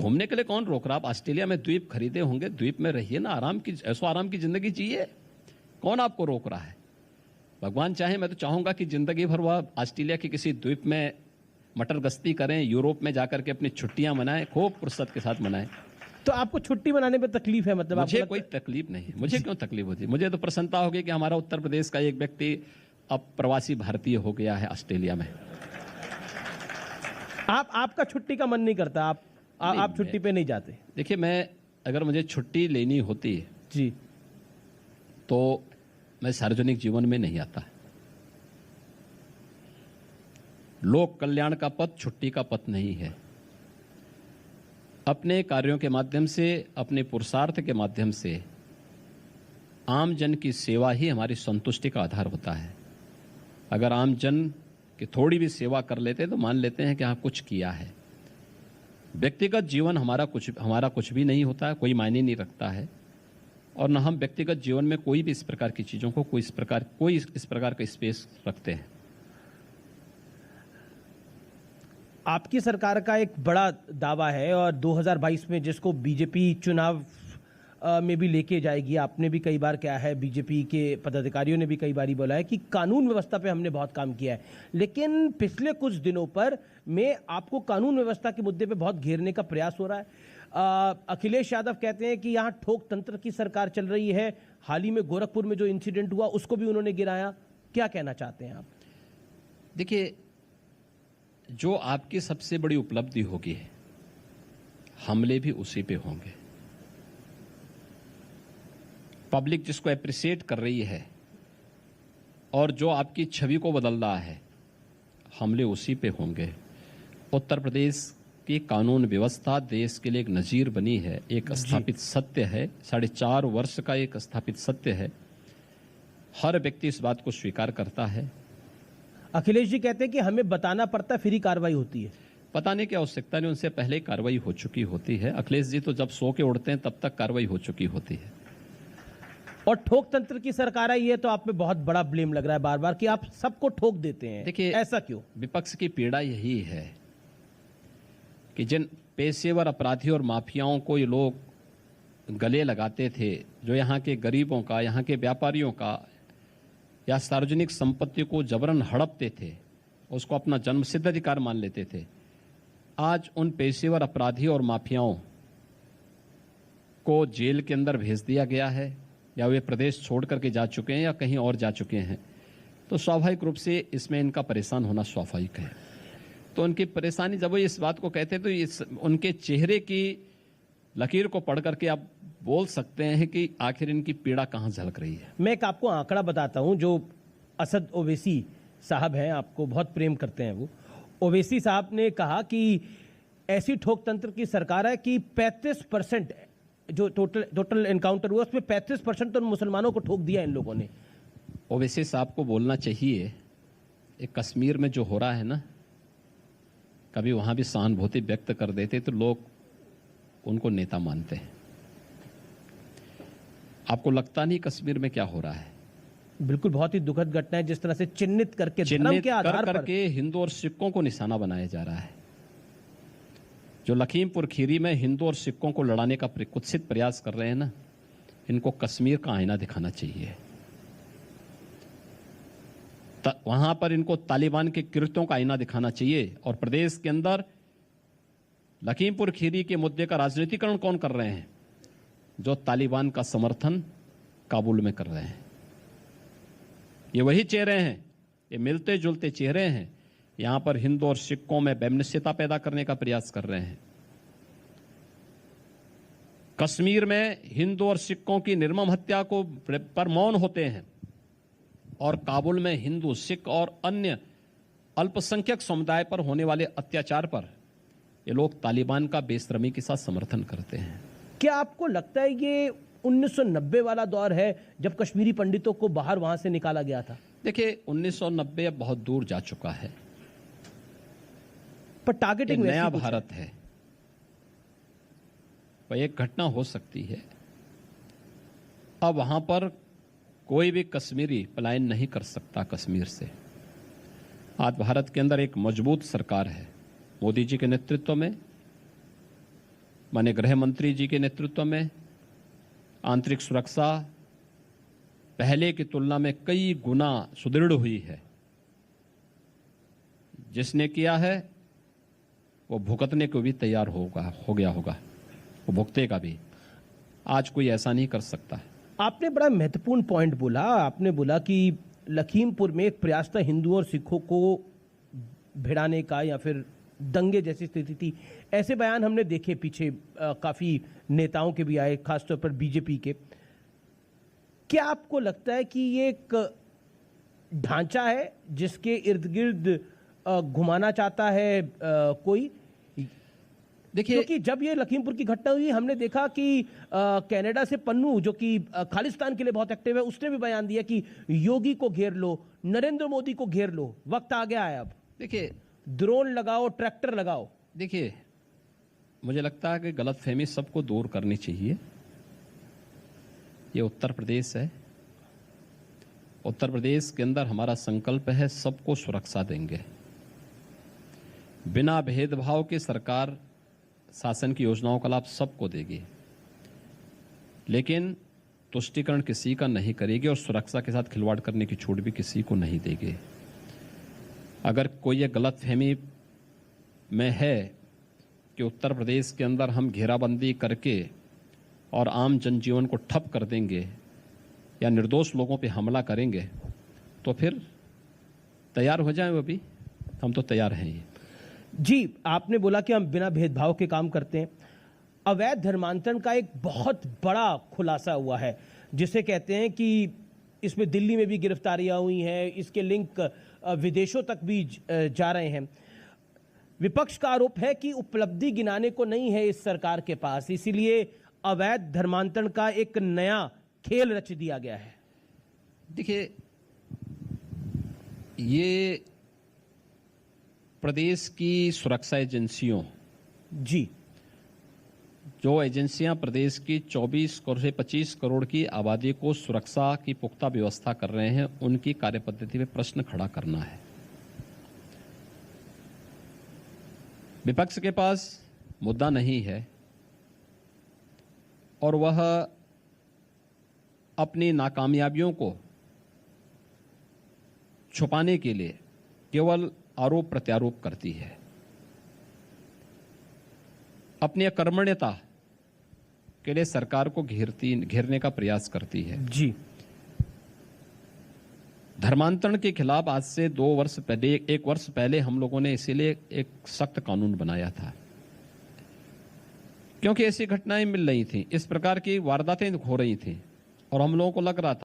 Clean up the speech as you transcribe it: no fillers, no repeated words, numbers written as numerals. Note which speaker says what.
Speaker 1: घूमने के लिए कौन रोक रहा? आप ऑस्ट्रेलिया में द्वीप खरीदे होंगे, द्वीप में रहिए ना, ऐसो आराम की जिंदगी जिए। कौन आपको रोक रहा है? भगवान चाहे, मैं तो चाहूंगा कि जिंदगी भर वह ऑस्ट्रेलिया के किसी द्वीप में मटर गश्ती करें, यूरोप में जाकर के अपनी छुट्टियां मनाएं, खूब फुर्सत के साथ मनाएं।
Speaker 2: तो आपको छुट्टी मनाने में तकलीफ है? मतलब
Speaker 1: मुझे कोई तकलीफ नहीं। मुझे क्यों तकलीफ होती? मुझे तो प्रसन्नता होगी कि हमारा उत्तर प्रदेश का एक व्यक्ति अब प्रवासी भारतीय हो गया है ऑस्ट्रेलिया में।
Speaker 2: आपका छुट्टी का मन नहीं करता? आप छुट्टी पे नहीं जाते?
Speaker 1: देखिए, मैं अगर मुझे छुट्टी लेनी होती
Speaker 2: जी
Speaker 1: तो मैं सार्वजनिक जीवन में नहीं आता। लोक कल्याण का पथ छुट्टी का पथ नहीं है। अपने कार्यों के माध्यम से, अपने पुरुषार्थ के माध्यम से आम जन की सेवा ही हमारी संतुष्टि का आधार होता है। अगर आम जन की थोड़ी भी सेवा कर लेते तो मान लेते हैं कि हाँ कुछ किया है। व्यक्तिगत जीवन हमारा कुछ भी नहीं होता है, कोई मायने नहीं रखता है, और न हम व्यक्तिगत जीवन में कोई भी इस प्रकार की चीजों को कोई इस प्रकार का स्पेस रखते हैं।
Speaker 2: आपकी सरकार का एक बड़ा दावा है और 2022 में जिसको बीजेपी चुनाव में भी लेके जाएगी, आपने भी कई बार कहा है, बीजेपी के पदाधिकारियों ने भी कई बार बोला है कि कानून व्यवस्था पे हमने बहुत काम किया है। लेकिन पिछले कुछ दिनों पर में आपको कानून व्यवस्था के मुद्दे पे बहुत घेरने का प्रयास हो रहा है। अखिलेश यादव कहते हैं कि यहाँ ठोक तंत्र की सरकार चल रही है। हाल ही में गोरखपुर में जो इंसिडेंट हुआ उसको भी उन्होंने गिराया। क्या कहना चाहते हैं आप?
Speaker 1: देखिए, जो आपकी सबसे बड़ी उपलब्धि होगी, हमले भी उसी पे होंगे। पब्लिक जिसको एप्रिशिएट कर रही है और जो आपकी छवि को बदल रहा है, हमले उसी पे होंगे। उत्तर प्रदेश की कानून व्यवस्था देश के लिए एक नजीर बनी है, एक स्थापित सत्य है, 4.5 वर्ष का एक स्थापित सत्य है। हर व्यक्ति इस बात को स्वीकार करता है।
Speaker 2: अखिलेश जी कहते हैं कि हमें बताना पड़ता है फिर ही कार्रवाई होती है।
Speaker 1: बताने की आवश्यकता नहीं, उनसे पहले कार्रवाई हो चुकी होती है। अखिलेश जी तो जब सो के उड़ते हैं तब तक कार्रवाई हो चुकी होती है।
Speaker 2: और ठोक तंत्र की सरकार आई है तो आप पे बहुत बड़ा ब्लेम लग रहा है बार बार कि आप सबको ठोक देते हैं।
Speaker 1: देखिए,
Speaker 2: ऐसा क्यों?
Speaker 1: विपक्ष की पीड़ा यही है कि जिन पेशेवर अपराधियों और माफियाओं को ये लोग गले लगाते थे, जो यहाँ के गरीबों का, यहाँ के व्यापारियों का या सार्वजनिक संपत्ति को जबरन हड़पते थे, उसको अपना जन्मसिद्ध अधिकार मान लेते थे, आज उन पेशेवर अपराधियों और माफियाओं को जेल के अंदर भेज दिया गया है या वे प्रदेश छोड़ करके जा चुके हैं या कहीं और जा चुके हैं, तो स्वाभाविक रूप से इसमें इनका परेशान होना स्वाभाविक है। तो उनकी परेशानी, जब वो इस बात को कहते हैं तो उनके चेहरे की लकीर को पढ़ करके आप बोल सकते हैं कि आखिर इनकी पीड़ा कहाँ झलक रही है।
Speaker 2: मैं एक आपको आंकड़ा बताता हूं, जो असद ओवैसी साहब हैं, आपको बहुत प्रेम करते हैं वो। ओवैसी साहब ने कहा कि ऐसी ठोक तंत्र की सरकार है कि 35% जो टोटल एनकाउंटर हुआ उसमें 35% तो मुसलमानों को ठोक दिया इन लोगों ने।
Speaker 1: ओवैसी साहब को बोलना चाहिए, एक कश्मीर में जो हो रहा है ना, कभी वहां भी सहानुभूति व्यक्त कर देते तो लोग उनको नेता मानते हैं। आपको लगता नहीं कश्मीर में क्या हो रहा है?
Speaker 2: बिल्कुल, बहुत ही दुखद घटना है। जिस तरह से चिन्हित करके धर्म के आधार पर
Speaker 1: करके हिंदू और सिखों को निशाना बनाया जा रहा है। जो लखीमपुर खीरी में हिंदू और सिखों को लड़ाने का कुत्सित प्रयास कर रहे हैं ना, इनको कश्मीर का आईना दिखाना चाहिए। वहां पर इनको तालिबान के कृत्यों का आईना दिखाना चाहिए। और प्रदेश के अंदर लखीमपुर खीरी के मुद्दे का राजनीतिकरण कौन कर रहे हैं? जो तालिबान का समर्थन काबुल में कर रहे हैं। ये वही चेहरे हैं, ये मिलते जुलते चेहरे हैं। यहां पर हिंदू और सिखों में वैमनस्यता पैदा करने का प्रयास कर रहे हैं। कश्मीर में हिंदू और सिखों की निर्मम हत्या को पर मौन होते हैं, और काबुल में हिंदू, सिख और अन्य अल्पसंख्यक समुदाय पर होने वाले अत्याचार पर ये लोग तालिबान का बेशर्मी के साथ समर्थन करते हैं।
Speaker 2: क्या आपको लगता है ये 1990 वाला दौर है जब कश्मीरी पंडितों को बाहर वहां से निकाला गया था?
Speaker 1: देखिए, 1990 अब बहुत दूर जा चुका है,
Speaker 2: पर टारगेटिंग
Speaker 1: नया भारत है। वह एक घटना हो सकती है। अब वहां पर कोई भी कश्मीरी पलायन नहीं कर सकता कश्मीर से। आज भारत के अंदर एक मजबूत सरकार है मोदी जी के नेतृत्व में। माननीय गृह मंत्री जी के नेतृत्व में आंतरिक सुरक्षा पहले की तुलना में कई गुना सुदृढ़ हुई है। जिसने किया है वो भुगतने को भी तैयार हो गया होगा, वो भुगतेगा भी। आज कोई ऐसा नहीं कर सकता।
Speaker 2: आपने बड़ा महत्वपूर्ण पॉइंट बोला। आपने बोला कि लखीमपुर में एक प्रयास था हिंदुओं और सिखों को भिड़ाने का या फिर दंगे जैसी स्थिति थी। ऐसे बयान हमने देखे पीछे, काफी नेताओं के भी आए, खासतौर पर बीजेपी के। क्या आपको लगता है कि ये एक ढांचा है जिसके इर्द गिर्द घुमाना चाहता है कोई? देखिए, क्योंकि जब ये लखीमपुर की घटना हुई हमने देखा कि कनाडा से पन्नू, जो कि खालिस्तान के लिए बहुत एक्टिव है, उसने भी बयान दिया कि योगी को घेर लो, नरेंद्र मोदी को घेर लो, वक्त आ गया है अब।
Speaker 1: देखिए,
Speaker 2: ड्रोन लगाओ, ट्रैक्टर लगाओ।
Speaker 1: देखिए, मुझे लगता है कि गलतफहमी सबको दूर करनी चाहिए। ये उत्तर प्रदेश है। उत्तर प्रदेश के अंदर हमारा संकल्प है सबको सुरक्षा देंगे। बिना भेदभाव के सरकार शासन की योजनाओं का लाभ सबको देगी, लेकिन तुष्टीकरण किसी का नहीं करेगी और सुरक्षा के साथ खिलवाड़ करने की छूट भी किसी को नहीं देगी। अगर कोई ये गलतफहमी में है कि उत्तर प्रदेश के अंदर हम घेराबंदी करके और आम जनजीवन को ठप कर देंगे या निर्दोष लोगों पे हमला करेंगे, तो फिर तैयार हो जाएं। वो भी हम तो तैयार हैं। ये
Speaker 2: जी, आपने बोला कि हम बिना भेदभाव के काम करते हैं। अवैध धर्मांतरण का एक बहुत बड़ा खुलासा हुआ है, जिसे कहते हैं कि इसमें दिल्ली में भी गिरफ्तारियां हुई हैं, इसके लिंक विदेशों तक भी जा रहे हैं। विपक्ष का आरोप है कि उपलब्धि गिनाने को नहीं है इस सरकार के पास, इसीलिए अवैध धर्मांतरण का एक नया खेल रच दिया गया है।
Speaker 1: देखिए, ये प्रदेश की सुरक्षा एजेंसियों,
Speaker 2: जी,
Speaker 1: जो एजेंसियां प्रदेश की 24 करोड़ से 25 करोड़ की आबादी को सुरक्षा की पुख्ता व्यवस्था कर रहे हैं, उनकी कार्यपद्धति में प्रश्न खड़ा करना है। विपक्ष के पास मुद्दा नहीं है और वह अपनी नाकामयाबियों को छुपाने के लिए केवल आरोप प्रत्यारोप करती है, अपनी अकर्मण्यता के लिए सरकार को घेरने का प्रयास करती है।
Speaker 2: जी,
Speaker 1: धर्मांतरण के खिलाफ आज से 2 वर्ष पहले, 1 वर्ष पहले हम लोगों ने इसीलिए एक सख्त कानून बनाया था, क्योंकि ऐसी घटनाएं मिल रही थी, इस प्रकार की वारदातें हो रही थी और हम लोगों को लग रहा था